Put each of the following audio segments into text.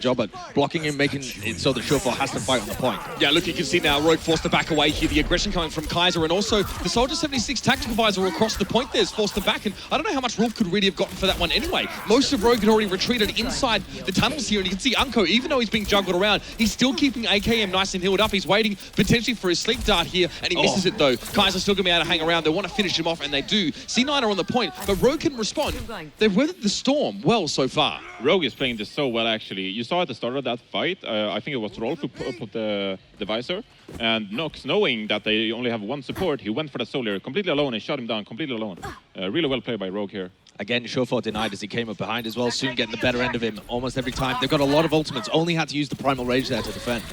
job at blocking him, making it so that Surefour has to fight on the point. Yeah, look, you can see now Rogue forced to back away here. The aggression coming from KAISER, and also the Soldier 76 tactical visor across the point there is forced to back, and I don't know how much Roolf could really have gotten for that one anyway. Most of Rogue had already retreated inside the tunnels here, and you can see uNKOE, even though he's being juggled around, he's still keeping AKM nice and healed up. He's waiting potentially for his sleep dart here, and he misses it though. KAISER's still going to be able to hang around. They want to finish him off, and they do. C9 are on the point, but Rogue can respond. They've weathered the storm well so far. Rogue is playing this so well, actually. You saw at the start of that fight, I think it was Roolf who put the visor, and NoxXx, knowing that they only have one support, he went for the Solar completely alone and shot him down completely alone. Really well played by Rogue here. Again, Surefour denied as he came up behind as well, soon getting the better end of him almost every time. They've got a lot of ultimates, only had to use the Primal Rage there to defend.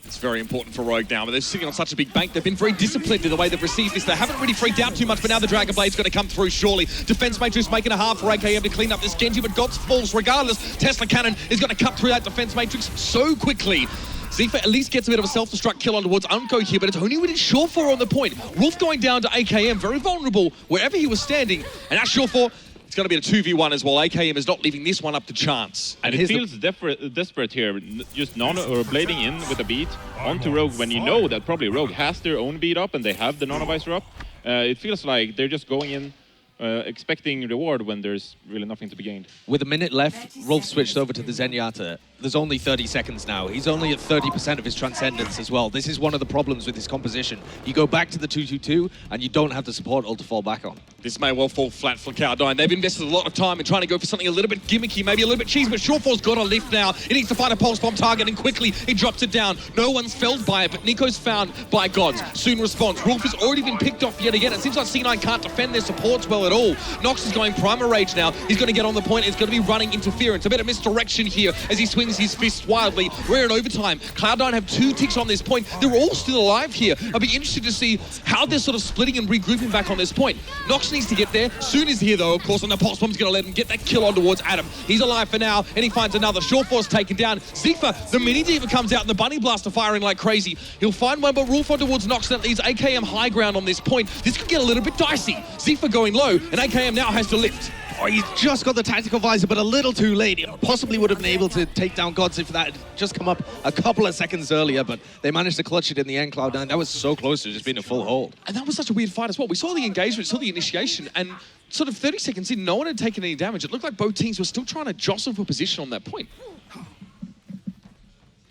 It's very important for Rogue now, but they're sitting on such a big bank. They've been very disciplined in the way they've received this. They haven't really freaked out too much, but now the Dragon Blade's going to come through, surely. Defense Matrix making a half for AKM to clean up this Genji, but Gods falls regardless. Tesla Cannon is going to cut through that Defense Matrix so quickly. xepheR at least gets a bit of a self-destruct kill on towards uNKOE here, but it's only with his Surefour on the point. Roolf going down to AKM, very vulnerable wherever he was standing, and that's Surefour. It's going to be a 2v1 as well. AKM is not leaving this one up to chance. And it feels desperate here, just blading in with a beat onto Rogue when you know that probably Rogue has their own beat up and they have the nano-visor up. It feels like they're just going in expecting reward when there's really nothing to be gained. With a minute left, Roolf switched over to the Zenyatta. There's only 30 seconds now. He's only at 30% of his Transcendence as well. This is one of the problems with his composition. You go back to the 2-2-2 and you don't have the support ult to fall back on. This may well fall flat for Cloud9. They've invested a lot of time in trying to go for something a little bit gimmicky, maybe a little bit cheesy, but Surefour's got a lift now. He needs to find a pulse bomb target, and quickly he drops it down. No one's felled by it, but NiCO's found by Gods. Soon responds. Roolf has already been picked off yet again. It seems like C9 can't defend their supports well at all. NoxXx is going Primal Rage now. He's going to get on the point. It's going to be running interference. A bit of misdirection here as he swings his fist wildly. We're in overtime. Cloud9 have 2 ticks on this point. They're all still alive here. I'll be interested to see how they're sort of splitting and regrouping back on this point. NoxXx needs to get there. Soon is here though, of course, and the pulse bomb's going to let him get that kill on towards Adam. He's alive for now, and he finds another. Surefour's taken down. xepheR, the mini diva comes out, and the bunny blaster firing like crazy. He'll find one, but Roolf on towards NoxXx. That leaves AKM high ground on this point. This could get a little bit dicey. xepheR going low, and AKM now has to lift. Oh, he's just got the tactical visor, but a little too late. He possibly would have been able to take down Gods if that had just come up a couple of seconds earlier, but they managed to clutch it in the end, Cloud9. That was so close to just being a full hold. And that was such a weird fight as well. We saw the engagement, saw the initiation, and sort of 30 seconds in, no one had taken any damage. It looked like both teams were still trying to jostle for position on that point.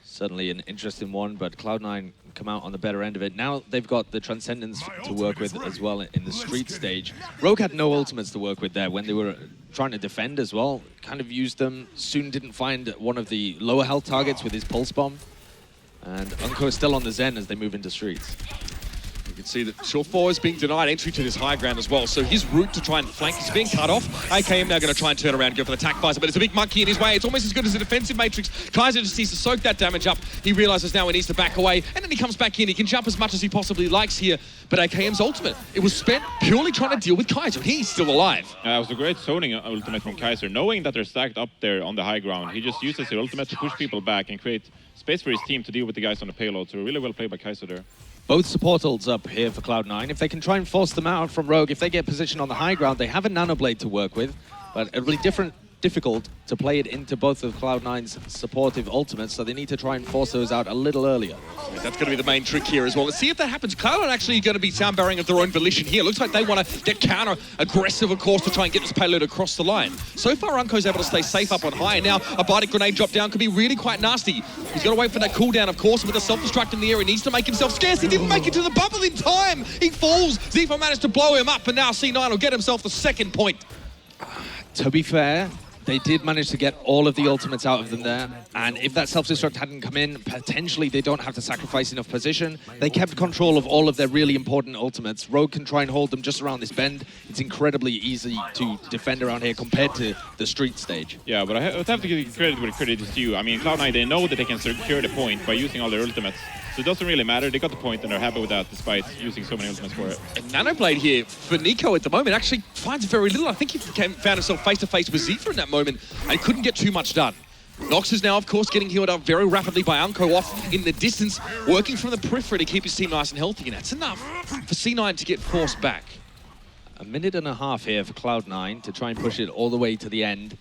Certainly an interesting one, but Cloud9 come out on the better end of it. Now they've got the Transcendence to work with as well in the street stage. Rogue had no ultimates to work with there when they were trying to defend as well. Kind of used them, soon didn't find one of the lower health targets with his pulse bomb. And uNKOE is still on the Zen as they move into streets. You can see that Surefour is being denied entry to this high ground as well, so his route to try and flank is being cut off. AKM now going to try and turn around and go for the attack visor, but it's a big monkey in his way. It's almost as good as a defensive matrix. KAISER just needs to soak that damage up. He realizes now he needs to back away, and then he comes back in. He can jump as much as he possibly likes here, but AKM's ultimate, it was spent purely trying to deal with KAISER. He's still alive. It was a great zoning ultimate from KAISER. Knowing that they're stacked up there on the high ground, he just uses his ultimate to push people back and create space for his team to deal with the guys on the payload. So really well played by KAISER there. Both support ults up here for Cloud9. If they can try and force them out from Rogue, if they get position on the high ground, they have a Nano Blade to work with, but it'll be difficult to play it into both of Cloud9's supportive ultimates, so they need to try and force those out a little earlier. Yeah, that's going to be the main trick here as well. Let's see if that happens. Cloud9 actually going to be sound barring of their own volition here. Looks like they want to get counter-aggressive, of course, to try and get this payload across the line. So far, uNKOE's able to stay safe up on high, and now a bionic grenade drop down could be really quite nasty. He's got to wait for that cooldown, of course, with a self-destruct in the air. He needs to make himself scarce. He didn't make it to the bubble in time. He falls. xepheR managed to blow him up, and now C9 will get himself the second point. To be fair, they did manage to get all of the ultimates out of them there, and if that self-destruct hadn't come in, potentially they don't have to sacrifice enough position. They kept control of all of their really important ultimates. Rogue can try and hold them just around this bend. It's incredibly easy to defend around here compared to the street stage. Yeah, but I would have to give credit where credit is due. I mean, Cloud9, they know that they can secure the point by using all their ultimates. So it doesn't really matter. They got the point and they're happy with that despite using so many ultimates for it. And Nanoblade here for NiCO at the moment actually finds very little. I think he found himself face-to-face with xepheR in that moment and couldn't get too much done. NoxXx is now, of course, getting healed up very rapidly by uNKOE off in the distance, working from the periphery to keep his team nice and healthy, and that's enough for C9 to get forced back. A minute and a half here for Cloud9 to try and push it all the way to the end.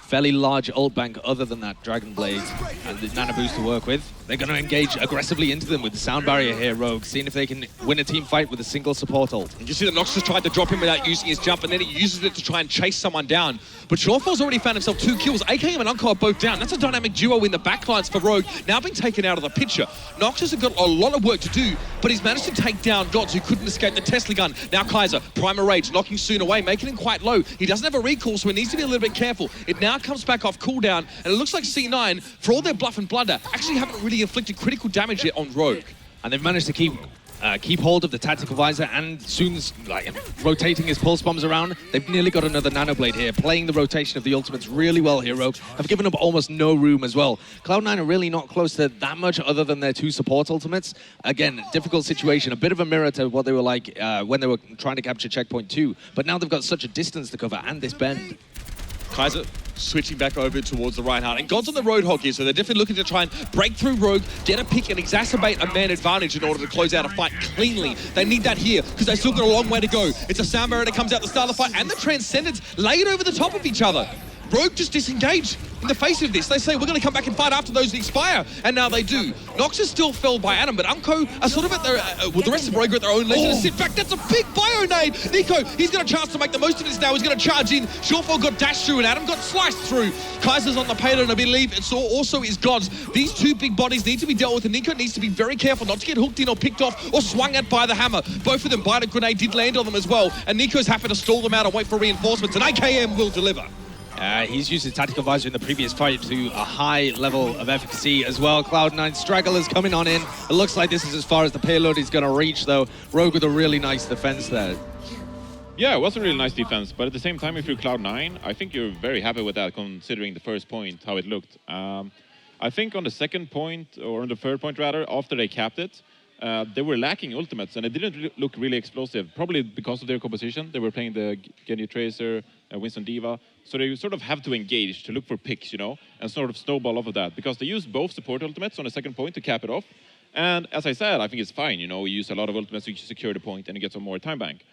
fairly large ult bank other than that Dragon Blade and the Nano Boost to work with. They're going to engage aggressively into them with the sound barrier here, Rogue, seeing if they can win a team fight with a single support ult. You see that NoxXx tried to drop him without using his jump, and then he uses it to try and chase someone down. But Surefur's already found himself 2 kills. AKM and uNKOE are both down. That's a dynamic duo in the backlines for Rogue, now being taken out of the picture. NoxXx has got a lot of work to do, but he's managed to take down Gods, who couldn't escape the Tesla gun. Now KAISER, Primal Rage, knocking Soon away, making him quite low. He doesn't have a recall, so he needs to be a little bit careful. It now comes back off cooldown, and it looks like C9, for all their bluff and blunder, actually haven't really inflicted critical damage yet on Rogue. And they've managed to keep hold of the tactical visor, and Soon's like rotating his pulse bombs around. They've nearly got another Nano Blade here, playing the rotation of the ultimates really well here. Rogue have given up almost no room as well. Cloud9 are really not close to that much other than their 2 support ultimates. Again, difficult situation, a bit of a mirror to what they were like when they were trying to capture checkpoint 2. But now they've got such a distance to cover and this bend. KAISER switching back over towards the Reinhardt. And God's on the Roadhog here, so they're definitely looking to try and break through Rogue, get a pick and exacerbate a man advantage in order to close out a fight cleanly. They need that here, because they've still got a long way to go. It's a sound barrier that comes out the start of the fight, and the Transcendence laid over the top of each other. Rogue just disengaged in the face of this. They say, we're going to come back and fight after those expire. And now they do. NoxXx is still felled by Adam, but uNKOE are sort of at their, the rest of Rogue are at their own leisure to sit back. That's a big bio nade. NiCO, he's got a chance to make the most of this now. He's going to charge in. Surefour got dashed through and Adam got sliced through. KAISER's on the payload, and I believe it's also is Gods. These 2 big bodies need to be dealt with, and NiCO needs to be very careful not to get hooked in or picked off or swung at by the hammer. Both of them, Bite Grenade did land on them as well, and NiCO's happy to stall them out and wait for reinforcements, and AKM will deliver. He's used his tactical visor in the previous fight to a high level of efficacy as well. Cloud9 stragglers coming on in. It looks like this is as far as the payload is going to reach, though. Rogue with a really nice defense there. Yeah, it was a really nice defense, but at the same time, if you're Cloud9, I think you're very happy with that, considering the first point, how it looked. I think on the second point, or on the third point rather, after they capped it, they were lacking ultimates, and it didn't look really explosive, probably because of their composition. They were playing the Genji Tracer, Winston D.Va, so they sort of have to engage to look for picks, you know, and sort of snowball off of that, because they used both support ultimates on the second point to cap it off. And as I said, I think it's fine, you know, we use a lot of ultimates to secure the point and you get some more time bank.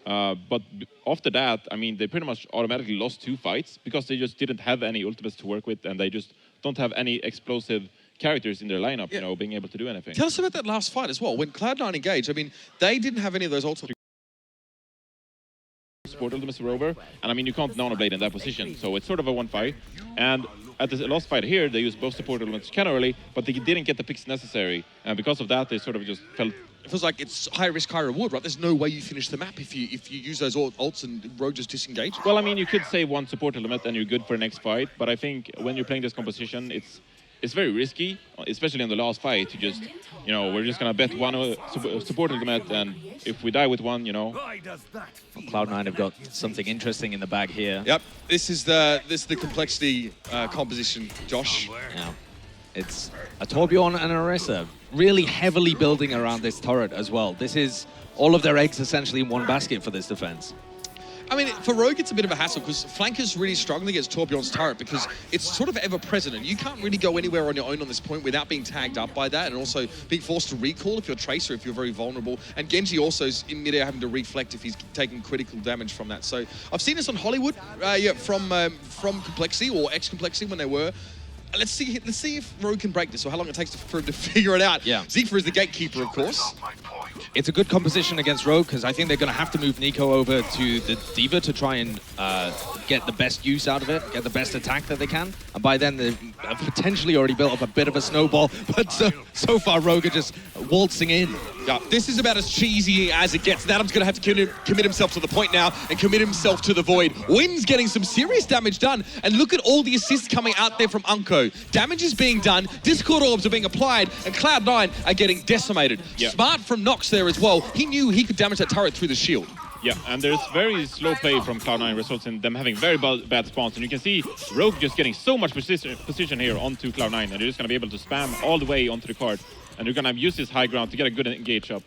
But after that, I mean, they pretty much automatically lost 2 fights because they just didn't have any ultimates to work with, and they just don't have any explosive characters in their lineup, you know, being able to do anything. Tell us about that last fight as well. When Cloud9 engaged, I mean, they didn't have any of those ultimates. Support ultimates were over, and I mean, you can't Nano Blade in that position, so it's sort of a 1-5. And at the last fight here, they used both support ultimates kind of early, but they didn't get the picks necessary, and because of that, they sort of just felt... It feels like it's high risk, high reward, right? There's no way you finish the map if you use those ults and Rogue just disengage. Well, I mean, you could say 1 support element and you're good for the next fight, but I think when you're playing this composition, it's very risky, especially in the last fight, to just, you know, we're just going to bet 1 support element, and if we die with 1, you know. Well, Cloud9 have got something interesting in the bag here. Yep, this is the complexity composition, Josh. Yeah. It's a Torbjorn and a Orisa really heavily building around this turret as well. This is all of their eggs essentially in one basket for this defense. I mean, for Rogue, it's a bit of a hassle because flankers really struggling against Torbjorn's turret because it's sort of ever-present, and you can't really go anywhere on your own on this point without being tagged up by that, and also being forced to recall if you're Tracer, if you're very vulnerable. And Genji also is in midair having to reflect if he's taking critical damage from that. So I've seen this on Hollywood, from Complexity or ex-Complexity when they were. Let's see if Rogue can break this, or how long it takes for him to figure it out. Yeah. xepheR is the gatekeeper, of course. It's a good composition against Rogue, because I think they're going to have to move NiCO over to the D.Va to try and get the best use out of it, get the best attack that they can. And by then, they've potentially already built up a bit of a snowball, but so far, Rogue are just waltzing in. Yeah, this is about as cheesy as it gets. Adam's going to have to commit himself to the point now and commit himself to the void. winz getting some serious damage done, and look at all the assists coming out there from uNKOE. Damage is being done, Discord orbs are being applied, and Cloud9 are getting decimated. Yeah. Smart from NoxXx there as well. He knew he could damage that turret through the shield. Yeah, and there's very slow play from Cloud9, results in them having very bad spawns. And you can see Rogue just getting so much position here onto Cloud9, and they're just going to be able to spam all the way onto the card. And they're going to use this high ground to get a good engage up.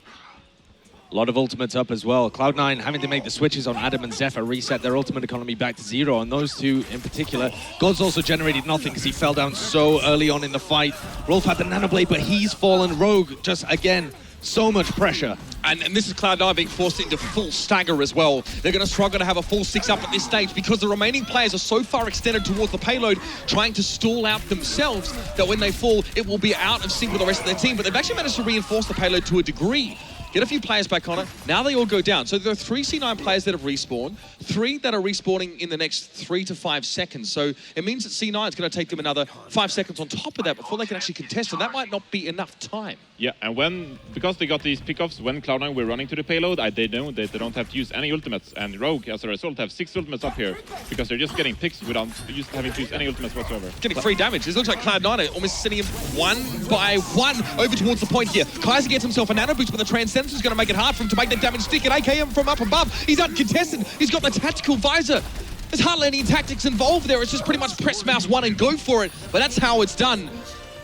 A lot of ultimates up as well. Cloud9 having to make the switches on Adam and xepheR, reset their ultimate economy back to 0. And those two in particular. God's also generated nothing because he fell down so early on in the fight. Roolf had the Nano Blade, but he's fallen. Rogue just, again, so much pressure. And this is Cloud9 being forced into full stagger as well. They're going to struggle to have a full 6 up at this stage because the remaining players are so far extended towards the payload, trying to stall out themselves, that when they fall, it will be out of sync with the rest of their team. But they've actually managed to reinforce the payload to a degree. Get a few players back on it. Now they all go down. So there are 3 C9 players that have respawned, 3 that are respawning in the next 3 to 5 seconds. So it means that C9 is going to take them another 5 seconds on top of that before they can actually contest, and that might not be enough time. Yeah, and because they got these pickoffs when Cloud9 were running to the payload, they know that they don't have to use any ultimates, and Rogue, as a result, have 6 ultimates up here because they're just getting picks without having to use any ultimates whatsoever. Getting free damage. It looks like Cloud9 are almost sending him 1 by 1 over towards the point here. KAISER gets himself a nano boost, but the Transcendence is going to make it hard for him to make that damage stick, and AKM from up above. He's uncontested. He's got the tactical visor. There's hardly any tactics involved there. It's just pretty much press mouse 1 and go for it. But that's how it's done.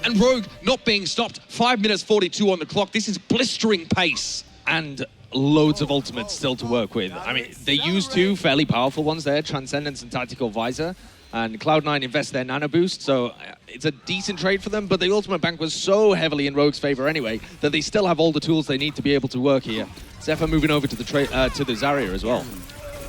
And Rogue not being stopped. 5 minutes 42 on the clock. This is blistering pace. And loads of ultimates still to work with. I mean, they use 2 fairly powerful ones there, Transcendence and Tactical Visor. And Cloud9 invest their nano boost, so it's a decent trade for them, but the ultimate bank was so heavily in Rogue's favor anyway that they still have all the tools they need to be able to work here. xepheR moving over to the Zarya as well.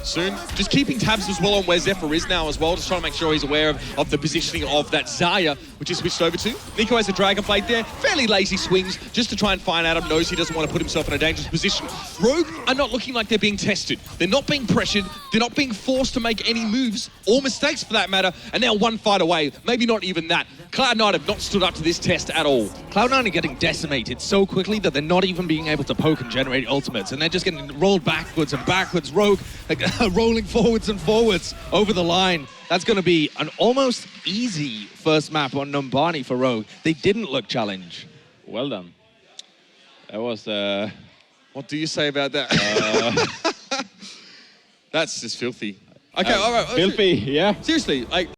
Soon. Just keeping tabs as well on where xepheR is now as well, just trying to make sure he's aware of the positioning of that Zarya, which is switched over to. NiCO has a Dragon Blade there, fairly lazy swings, just to try and find Adam, knows he doesn't want to put himself in a dangerous position. Rogue are not looking like they're being tested. They're not being pressured, they're not being forced to make any moves, or mistakes for that matter, and they're 1 fight away, maybe not even that. Cloud9 have not stood up to this test at all. Cloud9 are getting decimated so quickly that they're not even being able to poke and generate ultimates, and they're just getting rolled backwards and backwards. Rogue rolling forwards and forwards over the line. That's going to be an almost easy first map on Numbani for Rogue. They didn't look challenged. Well done. That was... What do you say about that? That's just filthy. Okay, all right. Filthy, yeah. Seriously, like,